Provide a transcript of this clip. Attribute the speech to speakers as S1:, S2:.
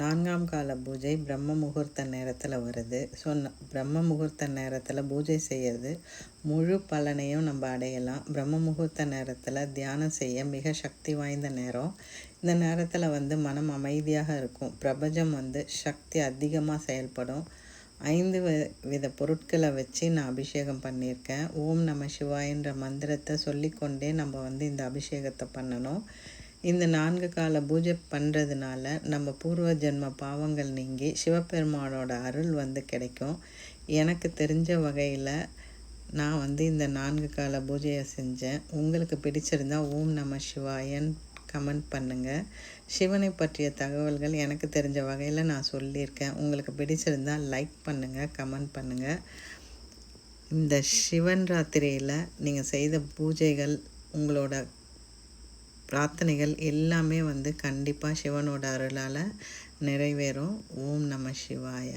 S1: 4ஆம் கால பூஜை பிரம்ம முகூர்த்த நேரத்தில் வருது. ஸோ பிரம்ம முகூர்த்த நேரத்தில் பூஜை செய்கிறது முழு பலனையும் நம்ம அடையலாம். பிரம்ம முகூர்த்த நேரத்தில் தியானம் செய்ய மிக சக்தி வாய்ந்த நேரம். இந்த நேரத்தில் மனம் அமைதியாக இருக்கும். பிரபஞ்சம் சக்தி அதிகமாக செயல்படும். 5 வித பொருட்களை வச்சு நான் அபிஷேகம் பண்ணியிருக்கேன். ஓம் நம சிவாயன்ற மந்திரத்தை சொல்லிக்கொண்டே நம்ம இந்த அபிஷேகத்தை பண்ணணும். இந்த 4 கால பூஜை பண்ணுறதுனால நம்ம பூர்வ ஜென்ம பாவங்கள் நீங்கி சிவபெருமானோட அருள் கிடைக்கும். எனக்கு தெரிஞ்ச வகையில் நான் இந்த 4 கால பூஜையை செஞ்சேன். உங்களுக்கு பிடிச்சிருந்தா ஓம் நம சிவாயன் கமெண்ட் பண்ணுங்கள். சிவனை பற்றிய தகவல்கள் எனக்கு தெரிஞ்ச வகையில் நான் சொல்லியிருக்கேன். உங்களுக்கு பிடிச்சிருந்தா லைக் பண்ணுங்கள், கமெண்ட் பண்ணுங்கள். இந்த சிவன் ராத்திரியில் நீங்கள் செய்த பூஜைகள், உங்களோட பிரார்த்தனைகள் எல்லாமே கண்டிப்பாக சிவனோட அருளால் நிறைவேறும். ஓம் நம சிவாய.